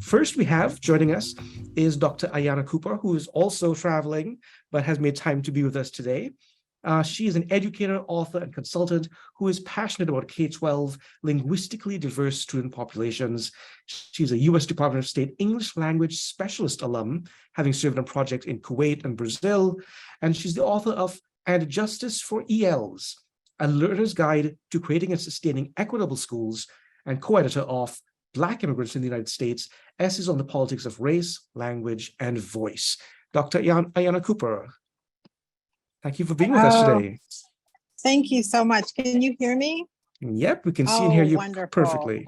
First, we have joining us is Dr. Ayanna Cooper, who is also traveling, but has made time to be with us today. She is an educator, author, and consultant who is passionate about K-12 linguistically diverse student populations. She's a U.S. Department of State English Language Specialist alum, having served on projects in Kuwait and Brazil. And she's the author of And Justice for ELs, a learner's guide to creating and sustaining equitable schools, and co-editor of Black Immigrants in the United States, Essays on the Politics of Race, Language, and Voice. Dr. Ayanna Cooper, thank you for being with us today. Thank you so much. Can you hear me? Yep, we can see and hear you wonderful. Perfectly.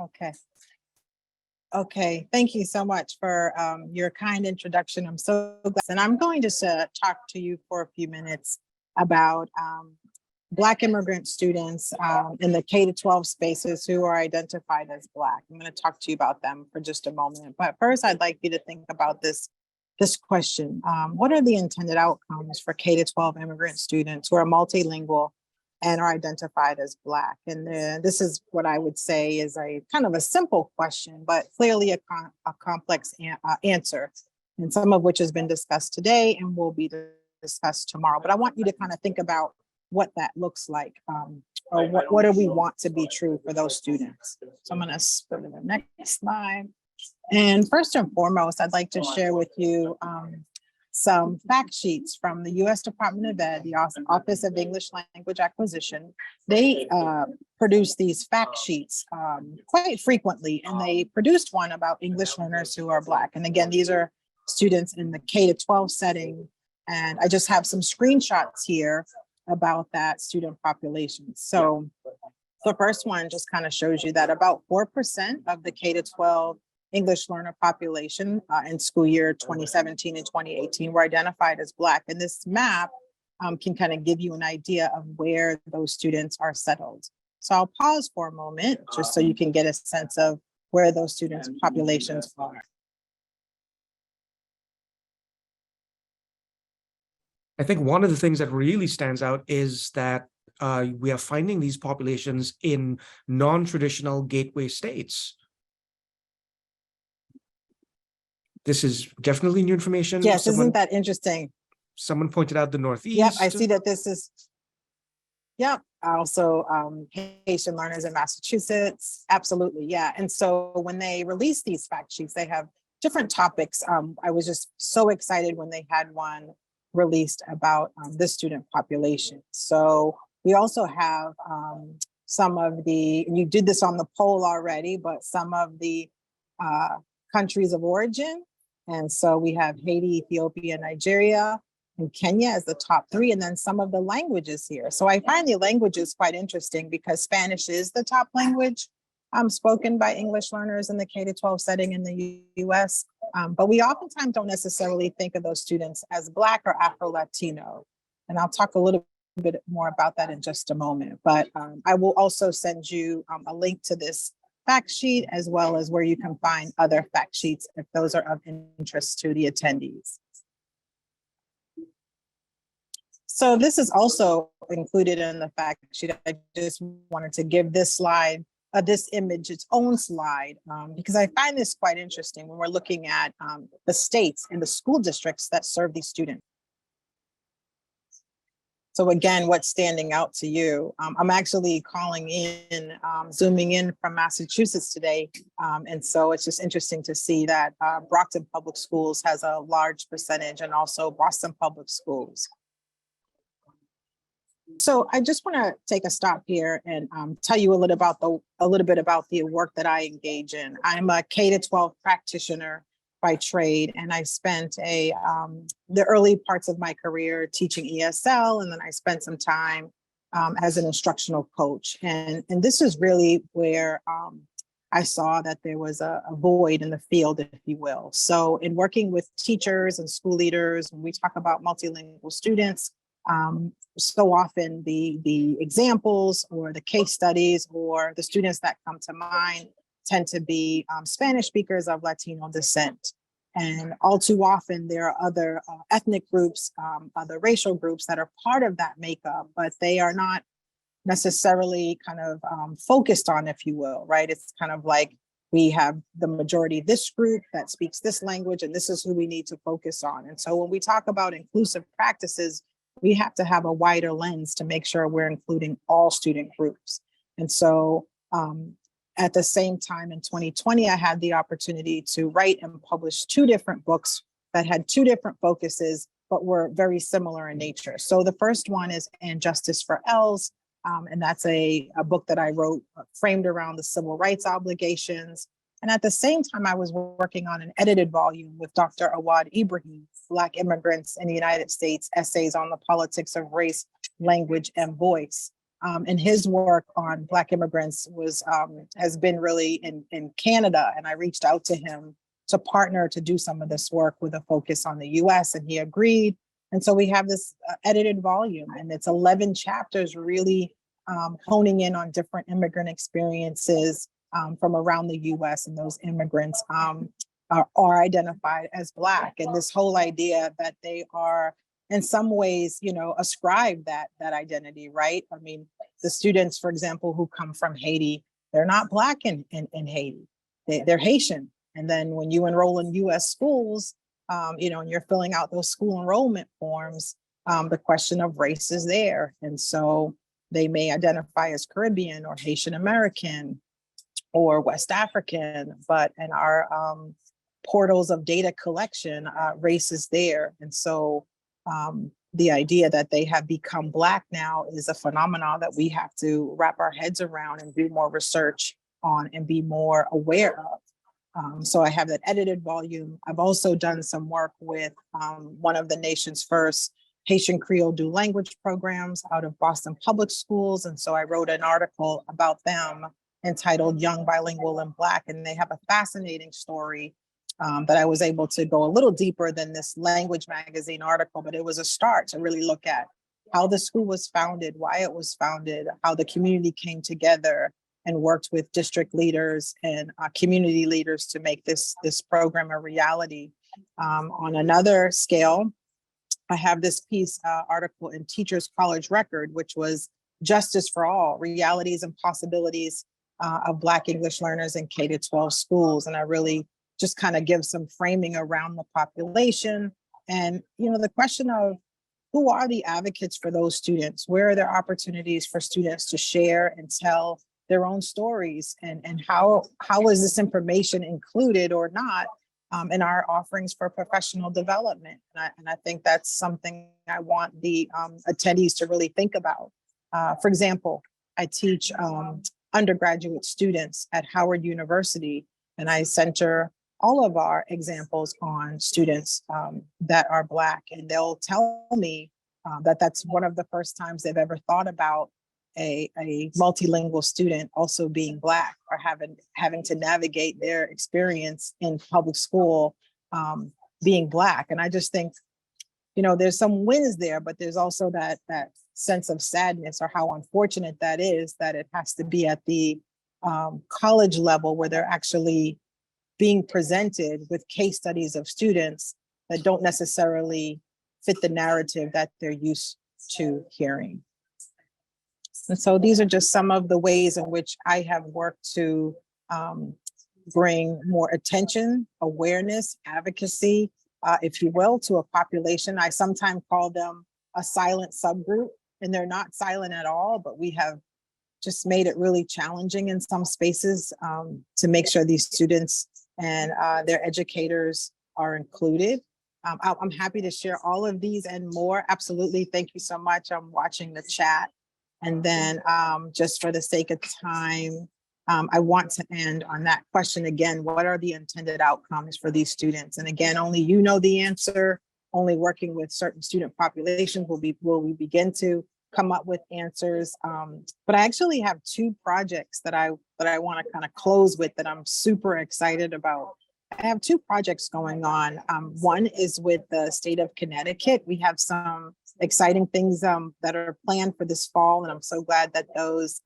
Okay. Thank you so much for your kind introduction. I'm so glad. And I'm going to talk to you for a few minutes about Black immigrant students in the K-12 spaces who are identified as Black. I'm going to talk to you about them for just a moment. But first, I'd like you to think about this question. What are the intended outcomes for K-12 immigrant students who are multilingual and are identified as Black? And this is what I would say is a kind of a simple question, but clearly a complex answer, and some of which has been discussed today and will be discussed tomorrow. But I want you to kind of think about what that looks like, or what do we want to be true for those students. So I'm going to go to the next slide. And first and foremost, I'd like to share with you some fact sheets from the U.S. Department of Ed, the Office of English Language Acquisition. They produce these fact sheets quite frequently, and they produced one about English learners who are Black. And again, these are students in the K-12 setting. And I just have some screenshots here about that student population. So the first one just kind of shows you that about 4% of the K-12 English learner population in school year 2017 and 2018 were identified as Black. And this map can kind of give you an idea of where those students are settled. So I'll pause for a moment just so you can get a sense of where those students' populations are. I think one of the things that really stands out is that we are finding these populations in non-traditional gateway states. This is definitely new information. Yes, isn't that interesting? Someone pointed out the Northeast. Yep, I see that this is, yep. Also Haitian learners in Massachusetts. Absolutely, yeah. And so when they release these fact sheets, they have different topics. I was just so excited when they had one released about this student population. So we also have some of the, you did this on the poll already, but some of the countries of origin. And so we have Haiti, Ethiopia, Nigeria, and Kenya as the top three, and then some of the languages here. So I find the languages quite interesting because Spanish is the top language spoken by English learners in the K-12 setting in the US. But we oftentimes don't necessarily think of those students as Black or Afro-Latino. And I'll talk a little bit more about that in just a moment. But I will also send you a link to this fact sheet, as well as where you can find other fact sheets if those are of interest to the attendees. So this is also included in the fact sheet. I just wanted to give this slide, this image its own slide, because I find this quite interesting when we're looking at the states and the school districts that serve these students. So again, what's standing out to you? I'm actually calling in, zooming in from Massachusetts today. And so it's just interesting to see that Brockton Public Schools has a large percentage, and also Boston Public Schools. So I just want to take a stop here and tell you a little bit about the work that I engage in. I'm a K-12 practitioner by trade, and I spent the early parts of my career teaching ESL, and then I spent some time as an instructional coach. And this is really where I saw that there was a void in the field, if you will. So in working with teachers and school leaders, when we talk about multilingual students, so often the examples or the case studies or the students that come to mind tend to be Spanish speakers of Latino descent. And all too often there are other ethnic groups, other racial groups that are part of that makeup, but they are not necessarily kind of focused on, if you will, right? It's kind of like we have the majority of this group that speaks this language, and this is who we need to focus on. And so when we talk about inclusive practices, we have to have a wider lens to make sure we're including all student groups. And so at the same time in 2020, I had the opportunity to write and publish 2 different books that had 2 different focuses, but were very similar in nature. So the first one is And Justice for Els, and that's a book that I wrote framed around the civil rights obligations. And at the same time, I was working on an edited volume with Dr. Awad Ibrahim, Black Immigrants in the United States, Essays on the Politics of Race, Language, and Voice. And his work on Black immigrants has been really in Canada. And I reached out to him to partner to do some of this work with a focus on the US, and he agreed. And so we have this edited volume, and it's 11 chapters really honing in on different immigrant experiences from around the US, and those immigrants are identified as Black. And this whole idea that they are in some ways, ascribe that identity, right? I mean, the students, for example, who come from Haiti, they're not Black in Haiti, they're Haitian. And then when you enroll in US schools, and you're filling out those school enrollment forms, the question of race is there. And so they may identify as Caribbean or Haitian American or West African, but in our portals of data collection, race is there. And so the idea that they have become Black now is a phenomenon that we have to wrap our heads around and do more research on and be more aware of. So I have that edited volume. I've also done some work with one of the nation's first Haitian Creole dual language programs out of Boston Public Schools. And so I wrote an article about them entitled Young, Bilingual, and Black. And they have a fascinating story that I was able to go a little deeper than this Language Magazine article, but it was a start to really look at how the school was founded, why it was founded, how the community came together and worked with district leaders and community leaders to make this program a reality. On another scale, I have this article in Teachers College Record, which was Justice for All, Realities and Possibilities of Black English Learners in K-12 Schools. And I really just kind of give some framing around the population and, the question of who are the advocates for those students? Where are there opportunities for students to share and tell their own stories, and how is this information included or not in our offerings for professional development? And I think that's something I want the attendees to really think about. For example, I teach undergraduate students at Howard University, and I center all of our examples on students that are Black, and they'll tell me that that's one of the first times they've ever thought about a multilingual student also being Black, or having to navigate their experience in public school being Black. And I just think, there's some wins there, but there's also that sense of sadness, or how unfortunate that is, that it has to be at the college level where they're actually being presented with case studies of students that don't necessarily fit the narrative that they're used to hearing. And so these are just some of the ways in which I have worked to bring more attention, awareness, advocacy, if you will, to a population. I sometimes call them a silent subgroup, and they're not silent at all, but we have just made it really challenging in some spaces to make sure these students and their educators are included. I'm happy to share all of these and more. Absolutely. Thank you so much. I'm watching the chat. And then just for the sake of time, I want to end on that question again. What are the intended outcomes for these students? And again, only you know the answer. Only working with certain student populations will we begin to come up with answers. But I actually have 2 projects that I want to kind of close with that I'm super excited about. I have 2 projects going on. One is with the state of Connecticut. We have some exciting things that are planned for this fall, and I'm so glad that those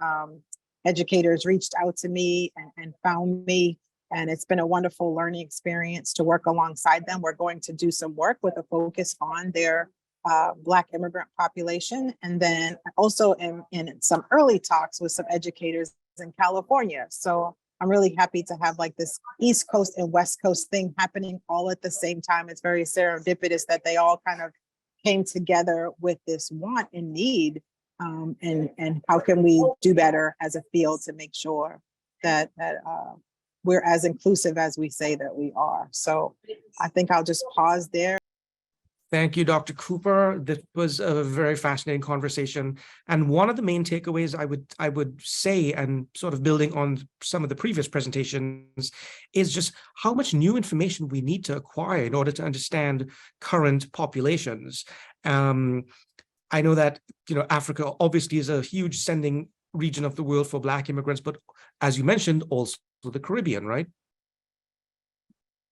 educators reached out to me and found me. And it's been a wonderful learning experience to work alongside them. We're going to do some work with a focus on their Black immigrant population. And then also in some early talks with some educators in California. So I'm really happy to have like this East Coast and West Coast thing happening all at the same time. It's very serendipitous that they all kind of came together with this want and need. And how can we do better as a field to make sure that we're as inclusive as we say that we are. So I think I'll just pause there. Thank you, Dr. Cooper. That was a very fascinating conversation. And one of the main takeaways I would say, and sort of building on some of the previous presentations, is just how much new information we need to acquire in order to understand current populations. I know that, Africa obviously is a huge sending region of the world for Black immigrants, but as you mentioned, also the Caribbean, right?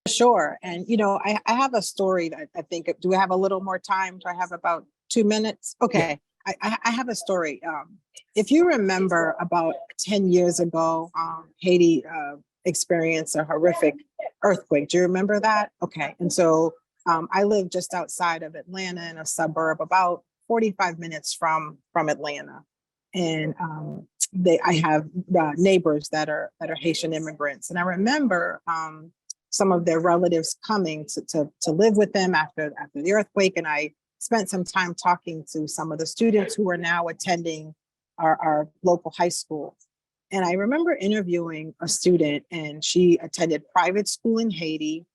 Sure. And, I have a story that I think, do I have a little more time? Do I have about 2 minutes? Okay. Yeah. I have a story. If you remember about 10 years ago, Haiti experienced a horrific earthquake. Do you remember that? Okay. And so I live just outside of Atlanta in a suburb about 45 minutes from Atlanta. And I have neighbors that are Haitian immigrants. And I remember some of their relatives coming to live with them after the earthquake. And I spent some time talking to some of the students who are now attending our local high school. And I remember interviewing a student, and she attended private school in Haiti.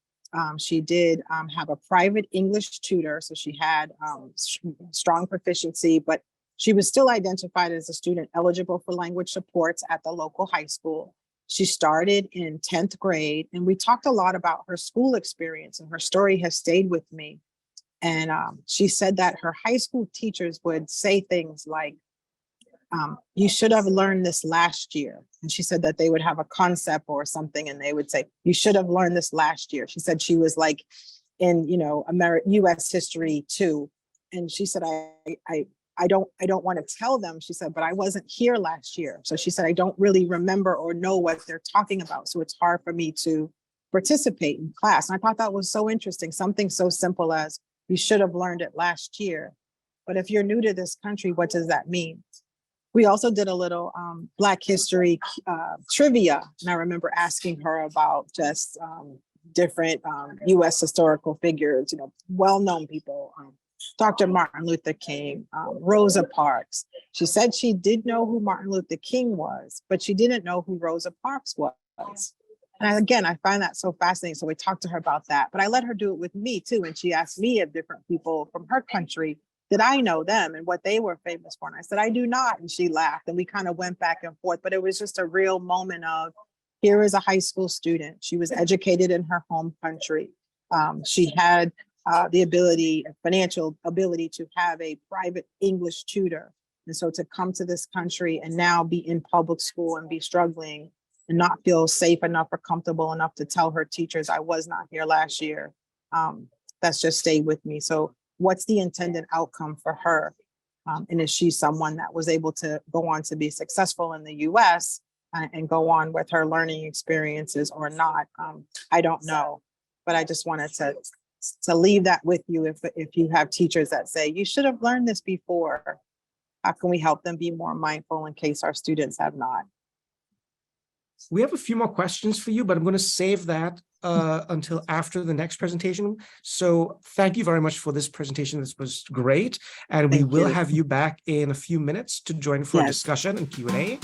She did have a private English tutor, so she had strong proficiency, but she was still identified as a student eligible for language supports at the local high school. She started in 10th grade, and we talked a lot about her school experience, and her story has stayed with me. And she said that her high school teachers would say things like, you should have learned this last year. And she said that they would have a concept or something, and they would say, you should have learned this last year. She said she was like in, US history too. And she said, I don't want to tell them, she said, but I wasn't here last year. So she said, I don't really remember or know what they're talking about. So it's hard for me to participate in class. And I thought that was so interesting. Something so simple as you should have learned it last year. But if you're new to this country, what does that mean? We also did a little Black history trivia. And I remember asking her about just different US historical figures, well-known people. Dr. Martin Luther King, Rosa Parks. She said she did know who Martin Luther King was, but she didn't know who Rosa Parks was. And again, I find that so fascinating. So we talked to her about that, but I let her do it with me too. And she asked me if different people from her country, did I know them and what they were famous for? And I said, I do not. And she laughed, and we kind of went back and forth, but it was just a real moment of, here is a high school student. She was educated in her home country. She had the financial ability to have a private English tutor. And so to come to this country and now be in public school and be struggling and not feel safe enough or comfortable enough to tell her teachers, I was not here last year, that's just stayed with me. So what's the intended outcome for her? And is she someone that was able to go on to be successful in the US and go on with her learning experiences or not? I don't know, but I just wanted to leave that with you. If you have teachers that say, you should have learned this before, how can we help them be more mindful in case our students have not? We have a few more questions for you, but I'm going to save that until after the next presentation. So thank you very much for this presentation. This was great. And we will have you back in a few minutes to join for a discussion and Q&A.